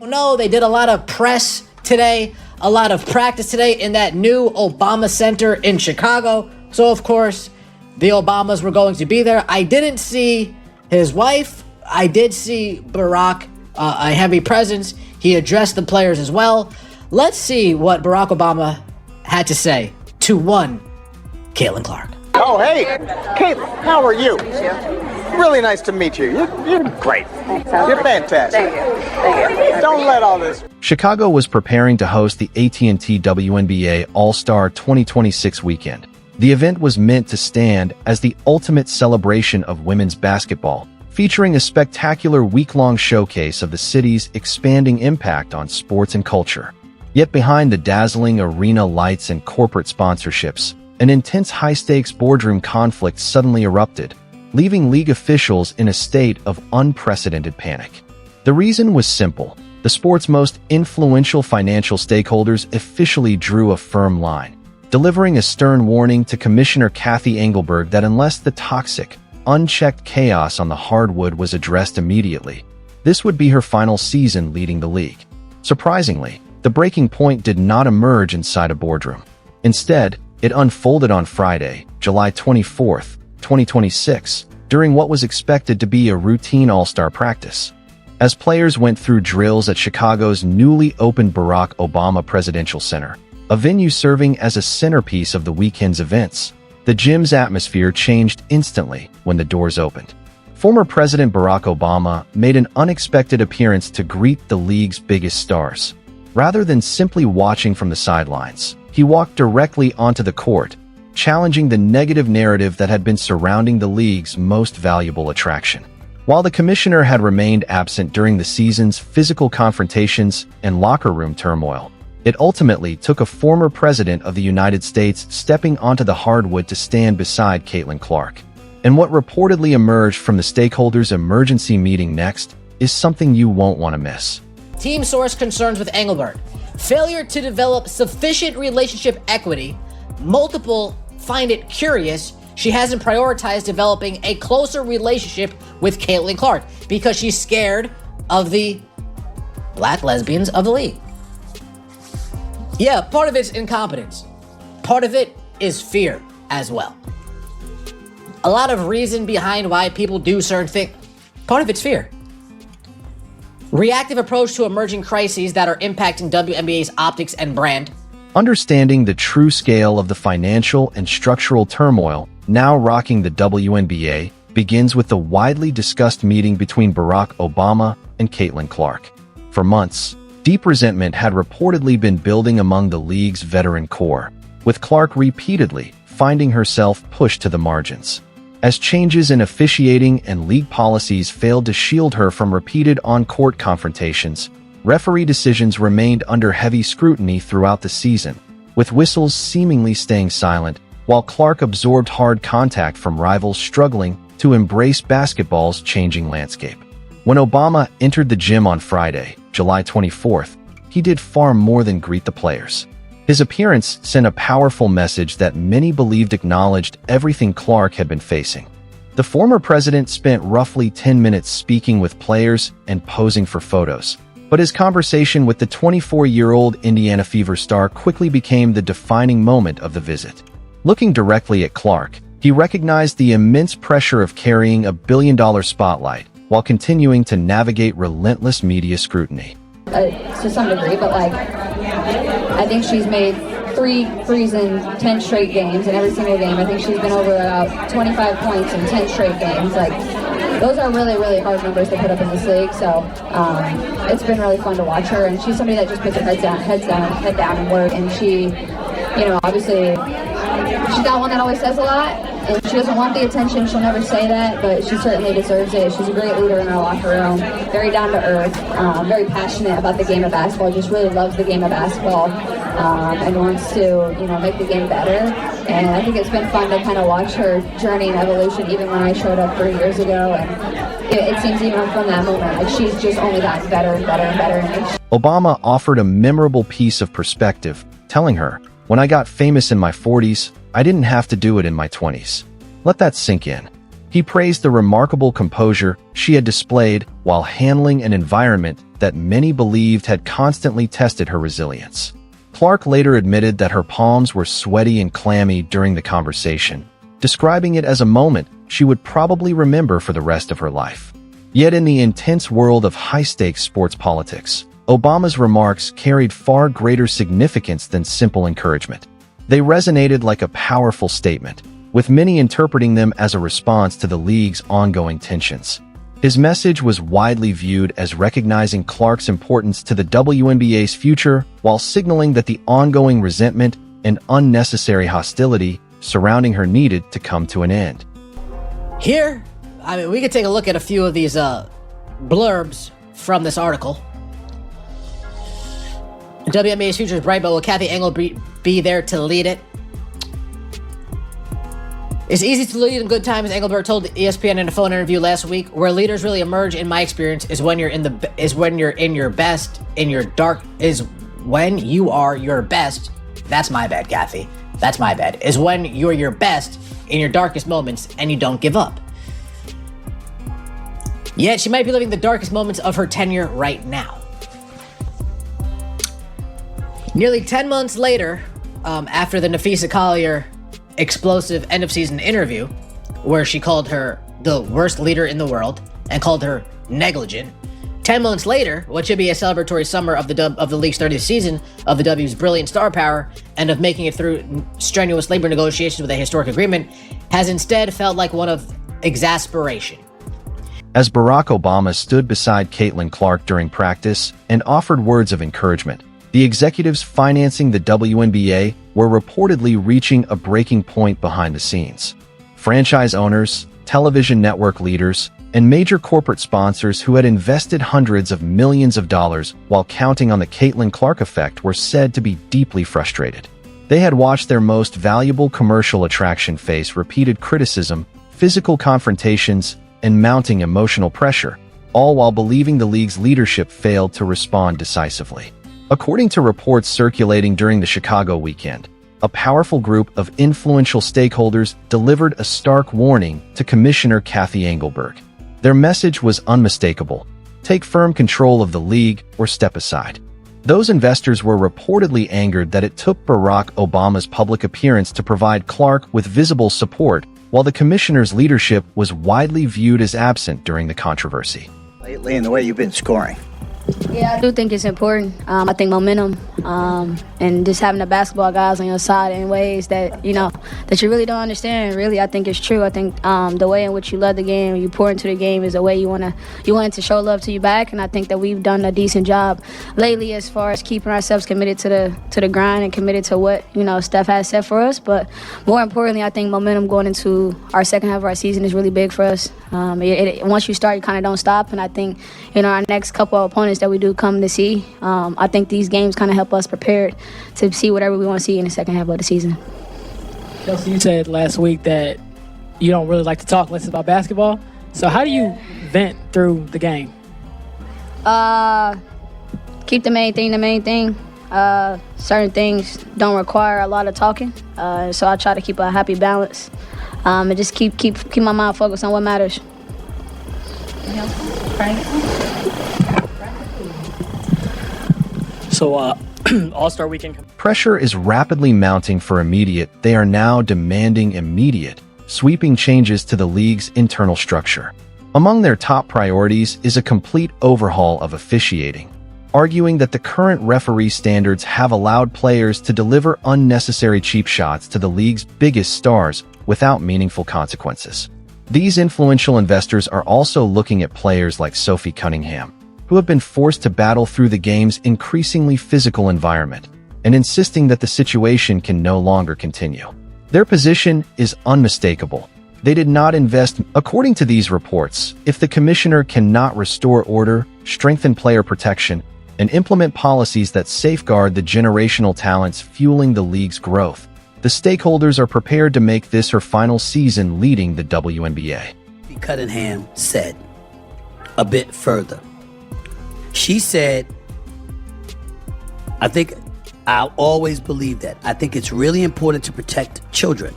No, they did a lot of press today, a lot of practice today in that new Obama Center in Chicago. So, of course, the Obamas were going to be there. I didn't see his wife. I did see Barack, a heavy presence. He addressed the players as well. Let's see what Barack Obama had to say to one Caitlin Clark. Oh, hey, Caitlin, how are you? Really nice to meet you. You're great. You're fantastic. Thank you. Don't let all this. Chicago was preparing to host the AT&T WNBA All-Star 2026 weekend. The event was meant to stand as the ultimate celebration of women's basketball, featuring a spectacular week-long showcase of the city's expanding impact on sports and culture. Yet behind the dazzling arena lights and corporate sponsorships, an intense high-stakes boardroom conflict suddenly erupted, leaving league officials in a state of unprecedented panic. The reason was simple. The sport's most influential financial stakeholders officially drew a firm line, delivering a stern warning to Commissioner Cathy Engelbert that unless the toxic, unchecked chaos on the hardwood was addressed immediately, this would be her final season leading the league. Surprisingly, the breaking point did not emerge inside a boardroom. Instead, it unfolded on Friday, July 24th, 2026, during what was expected to be a routine All-Star practice. As players went through drills at Chicago's newly opened Barack Obama Presidential Center, a venue serving as a centerpiece of the weekend's events, the gym's atmosphere changed instantly when the doors opened. Former President Barack Obama made an unexpected appearance to greet the league's biggest stars. Rather than simply watching from the sidelines, he walked directly onto the court, challenging the negative narrative that had been surrounding the league's most valuable attraction. While the commissioner had remained absent during the season's physical confrontations and locker room turmoil, it ultimately took a former president of the United States stepping onto the hardwood to stand beside Caitlin Clark. And what reportedly emerged from the stakeholders' emergency meeting next is something you won't want to miss. Team source concerns with Engelbert. Failure to develop sufficient relationship equity. Multiple find it curious she hasn't prioritized developing a closer relationship with Caitlin Clark because she's scared of the black lesbians of the league. Yeah, part of it's incompetence. Part of it is fear as well. A lot of reason behind why people do certain things. Part of it's fear. Reactive approach to emerging crises that are impacting WNBA's optics and brand. Understanding the true scale of the financial and structural turmoil now rocking the WNBA begins with the widely discussed meeting between Barack Obama and Caitlin Clark. For months, deep resentment had reportedly been building among the league's veteran core, with Clark repeatedly finding herself pushed to the margins. As changes in officiating and league policies failed to shield her from repeated on-court confrontations, referee decisions remained under heavy scrutiny throughout the season, with whistles seemingly staying silent, while Clark absorbed hard contact from rivals struggling to embrace basketball's changing landscape. When Obama entered the gym on Friday, July 24th, he did far more than greet the players. His appearance sent a powerful message that many believed acknowledged everything Clark had been facing. The former president spent roughly 10 minutes speaking with players and posing for photos, but his conversation with the 24-year-old Indiana Fever star quickly became the defining moment of the visit. Looking directly at Clark, he recognized the immense pressure of carrying a billion-dollar spotlight while continuing to navigate relentless media scrutiny. To some degree, but I think she's made 3 threes in 10 straight games, and every single game I think she's been over about 25 points in 10 straight games. Those are really, really hard numbers to put up in this league, so it's been really fun to watch her, and she's somebody that just puts her head down and work, and she, obviously she's not one that always says a lot, and she doesn't want the attention. She'll never say that, but she certainly deserves it. She's a great leader in our locker room, very down to earth, very passionate about the game of basketball, just really loves the game of basketball, and wants to, make the game better. And I think it's been fun to kind of watch her journey and evolution, even when I showed up 3 years ago. And it seems even from that moment, she's just only gotten better and better and better. Obama offered a memorable piece of perspective, telling her, "When I got famous in my 40s, I didn't have to do it in my 20s. Let that sink in." He praised the remarkable composure she had displayed while handling an environment that many believed had constantly tested her resilience. Clark later admitted that her palms were sweaty and clammy during the conversation, describing it as a moment she would probably remember for the rest of her life. Yet in the intense world of high-stakes sports politics, Obama's remarks carried far greater significance than simple encouragement. They resonated like a powerful statement, with many interpreting them as a response to the league's ongoing tensions. His message was widely viewed as recognizing Clark's importance to the WNBA's future while signaling that the ongoing resentment and unnecessary hostility surrounding her needed to come to an end. Here, we could take a look at a few of these blurbs from this article. WNBA's future is bright, but will Cathy Engelbert be there to lead it? It's easy to lead in good times, Engelbert told ESPN in a phone interview last week. Where leaders really emerge, in my experience, is when you're in your best, in your dark, is when you are your best. That's my bad, Cathy. That's my bad. Is when you're your best in your darkest moments and you don't give up. Yet she might be living the darkest moments of her tenure right now. Nearly 10 months later, after the Nafisa Collier explosive end-of-season interview, where she called her the worst leader in the world and called her negligent. 10 months later, what should be a celebratory summer of the league's 30th season, of the W's brilliant star power, and of making it through strenuous labor negotiations with a historic agreement, has instead felt like one of exasperation. As Barack Obama stood beside Caitlin Clark during practice and offered words of encouragement, the executives financing the WNBA were reportedly reaching a breaking point behind the scenes. Franchise owners, television network leaders, and major corporate sponsors who had invested hundreds of millions of dollars while counting on the Caitlin Clark effect were said to be deeply frustrated. They had watched their most valuable commercial attraction face repeated criticism, physical confrontations, and mounting emotional pressure, all while believing the league's leadership failed to respond decisively. According to reports circulating during the Chicago weekend, a powerful group of influential stakeholders delivered a stark warning to Commissioner Cathy Engelbert. Their message was unmistakable: take firm control of the league or step aside. Those investors were reportedly angered that it took Barack Obama's public appearance to provide Clark with visible support, while the commissioner's leadership was widely viewed as absent during the controversy. Lately, in the way you've been scoring. Yeah, I do think it's important. I think momentum and just having the basketball guys on your side in ways that, that you really don't understand. Really, I think it's true. I think the way in which you love the game, you pour into the game, is the way you want it to show love to you back. And I think that we've done a decent job lately as far as keeping ourselves committed to the grind and committed to what, Steph has set for us. But more importantly, I think momentum going into our second half of our season is really big for us. Once you start, you kind of don't stop. And I think, our next couple of opponents that we do come to see, I think these games kind of help us prepared to see whatever we want to see in the second half of the season. Chelsea, you said last week that you don't really like to talk less about basketball. So how do you vent through the game? Keep the main thing. Certain things don't require a lot of talking, so I try to keep a happy balance and just keep my mind focused on what matters. So, All-Star Weekend. Pressure is rapidly mounting for they are now demanding immediate, sweeping changes to the league's internal structure. Among their top priorities is a complete overhaul of officiating, arguing that the current referee standards have allowed players to deliver unnecessary cheap shots to the league's biggest stars without meaningful consequences. These influential investors are also looking at players like Sophie Cunningham, who have been forced to battle through the game's increasingly physical environment, and insisting that the situation can no longer continue. Their position is unmistakable. They did not invest. According to these reports, if the commissioner cannot restore order, strengthen player protection, and implement policies that safeguard the generational talents fueling the league's growth, the stakeholders are prepared to make this her final season leading the WNBA. Cunningham said a bit further. She said, I think I'll always believe that. I think it's really important to protect children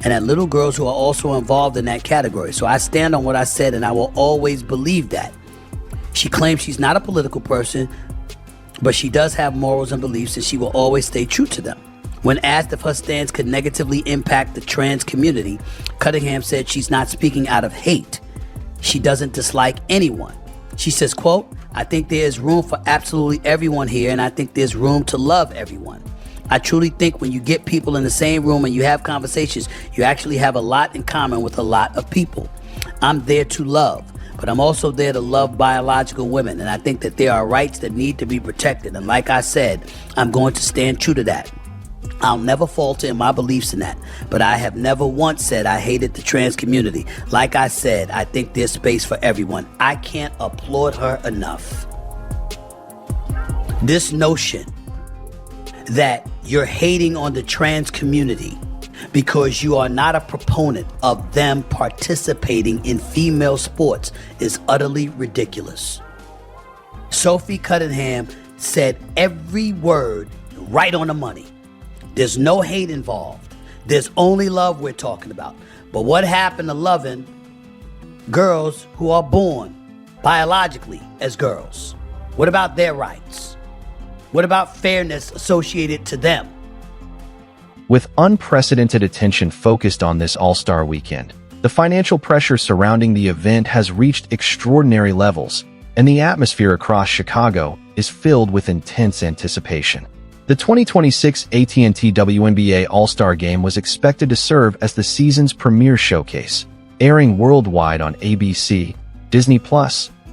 and that little girls who are also involved in that category. So I stand on what I said, and I will always believe that. She claims she's not a political person, but she does have morals and beliefs, and she will always stay true to them. When asked if her stance could negatively impact the trans community, Cunningham said she's not speaking out of hate. She doesn't dislike anyone. She says, quote, "I think there is room for absolutely everyone here, and I think there's room to love everyone. I truly think when you get people in the same room and you have conversations, you actually have a lot in common with a lot of people. I'm there to love, but I'm also there to love biological women, and I think that there are rights that need to be protected. And like I said, I'm going to stand true to that. I'll never falter in my beliefs in that, but I have never once said I hated the trans community. Like I said, I think there's space for everyone." I can't applaud her enough. This notion that you're hating on the trans community because you are not a proponent of them participating in female sports is utterly ridiculous. Sophie Cunningham said every word right on the money. There's no hate involved. There's only love we're talking about. But what happened to loving girls who are born biologically as girls? What about their rights? What about fairness associated to them? With unprecedented attention focused on this All-Star weekend, the financial pressure surrounding the event has reached extraordinary levels, and the atmosphere across Chicago is filled with intense anticipation. The 2026 AT&T WNBA All-Star Game was expected to serve as the season's premier showcase, airing worldwide on ABC, Disney+,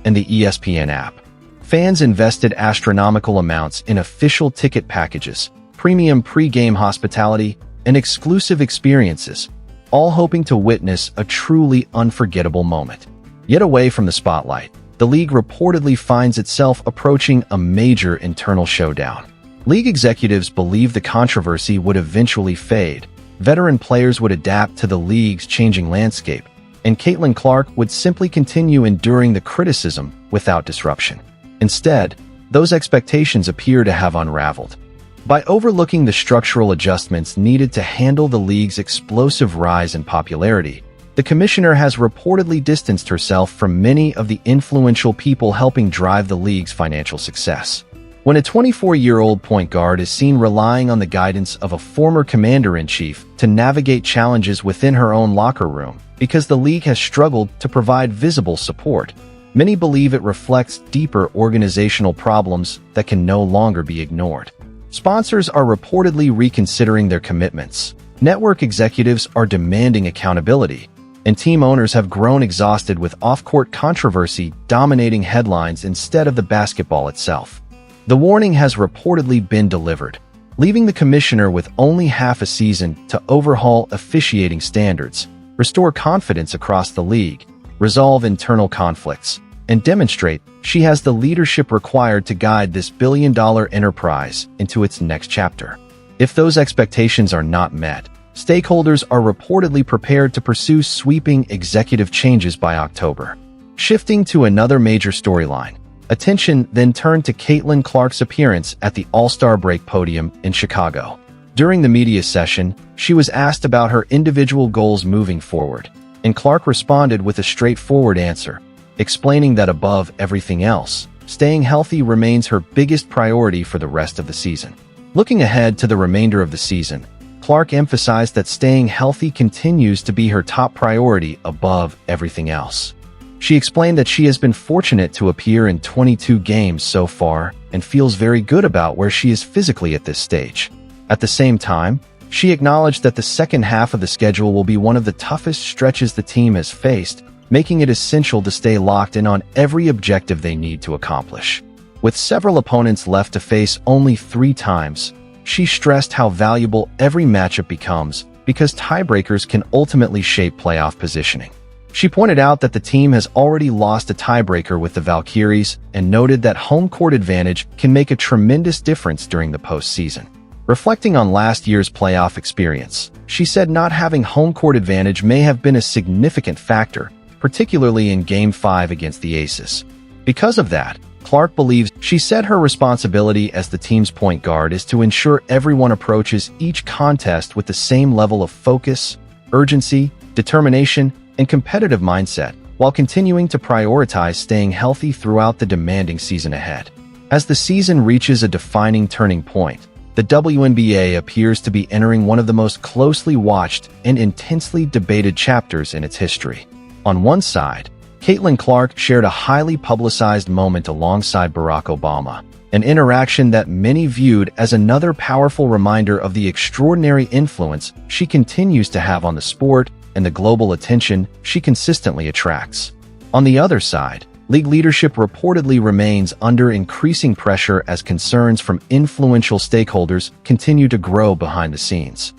and the ESPN app. Fans invested astronomical amounts in official ticket packages, premium pre-game hospitality, and exclusive experiences, all hoping to witness a truly unforgettable moment. Yet away from the spotlight, the league reportedly finds itself approaching a major internal showdown. League executives believe the controversy would eventually fade, veteran players would adapt to the league's changing landscape, and Caitlin Clark would simply continue enduring the criticism without disruption. Instead, those expectations appear to have unraveled. By overlooking the structural adjustments needed to handle the league's explosive rise in popularity, the commissioner has reportedly distanced herself from many of the influential people helping drive the league's financial success. When a 24-year-old point guard is seen relying on the guidance of a former commander-in-chief to navigate challenges within her own locker room because the league has struggled to provide visible support, many believe it reflects deeper organizational problems that can no longer be ignored. Sponsors are reportedly reconsidering their commitments, network executives are demanding accountability, and team owners have grown exhausted with off-court controversy dominating headlines instead of the basketball itself. The warning has reportedly been delivered, leaving the commissioner with only half a season to overhaul officiating standards, restore confidence across the league, resolve internal conflicts, and demonstrate she has the leadership required to guide this billion-dollar enterprise into its next chapter. If those expectations are not met, stakeholders are reportedly prepared to pursue sweeping executive changes by October. Shifting to another major storyline, attention then turned to Caitlin Clark's appearance at the All-Star break podium in Chicago. During the media session, she was asked about her individual goals moving forward, and Clark responded with a straightforward answer, explaining that above everything else, staying healthy remains her biggest priority for the rest of the season. Looking ahead to the remainder of the season, Clark emphasized that staying healthy continues to be her top priority above everything else. She explained that she has been fortunate to appear in 22 games so far and feels very good about where she is physically at this stage. At the same time, she acknowledged that the second half of the schedule will be one of the toughest stretches the team has faced, making it essential to stay locked in on every objective they need to accomplish. With several opponents left to face only 3 times, she stressed how valuable every matchup becomes because tiebreakers can ultimately shape playoff positioning. She pointed out that the team has already lost a tiebreaker with the Valkyries and noted that home court advantage can make a tremendous difference during the postseason. Reflecting on last year's playoff experience, she said not having home court advantage may have been a significant factor, particularly in Game 5 against the Aces. Because of that, Clark believes she said her responsibility as the team's point guard is to ensure everyone approaches each contest with the same level of focus, urgency, determination, and competitive mindset, while continuing to prioritize staying healthy throughout the demanding season ahead. As the season reaches a defining turning point, the WNBA appears to be entering one of the most closely watched and intensely debated chapters in its history. On one side, Caitlin Clark shared a highly publicized moment alongside Barack Obama, an interaction that many viewed as another powerful reminder of the extraordinary influence she continues to have on the sport and the global attention she consistently attracts. On the other side, league leadership reportedly remains under increasing pressure as concerns from influential stakeholders continue to grow behind the scenes.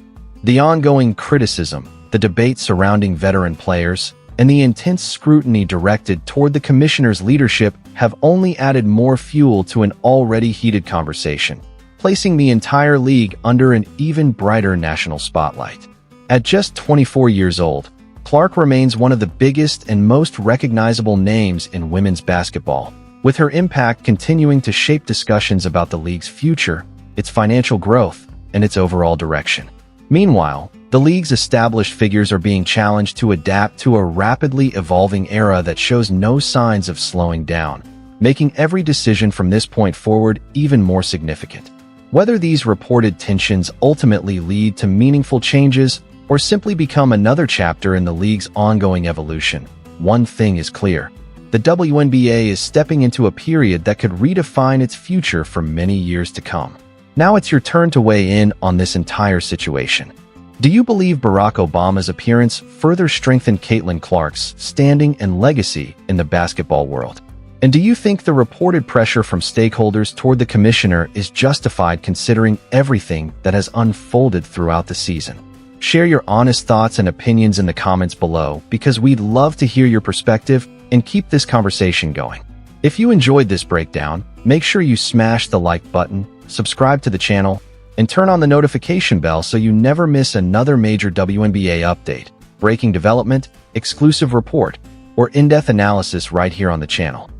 The ongoing criticism, the debate surrounding veteran players, and the intense scrutiny directed toward the commissioner's leadership have only added more fuel to an already heated conversation, placing the entire league under an even brighter national spotlight. At just 24 years old, Clark remains one of the biggest and most recognizable names in women's basketball, with her impact continuing to shape discussions about the league's future, its financial growth, and its overall direction. Meanwhile, the league's established figures are being challenged to adapt to a rapidly evolving era that shows no signs of slowing down, making every decision from this point forward even more significant. Whether these reported tensions ultimately lead to meaningful changes or simply become another chapter in the league's ongoing evolution, one thing is clear. The WNBA is stepping into a period that could redefine its future for many years to come. Now it's your turn to weigh in on this entire situation. Do you believe Barack Obama's appearance further strengthened Caitlin Clark's standing and legacy in the basketball world? And do you think the reported pressure from stakeholders toward the commissioner is justified considering everything that has unfolded throughout the season? Share your honest thoughts and opinions in the comments below because we'd love to hear your perspective and keep this conversation going. If you enjoyed this breakdown, make sure you smash the like button, subscribe to the channel, and turn on the notification bell so you never miss another major WNBA update, breaking development, exclusive report, or in-depth analysis right here on the channel.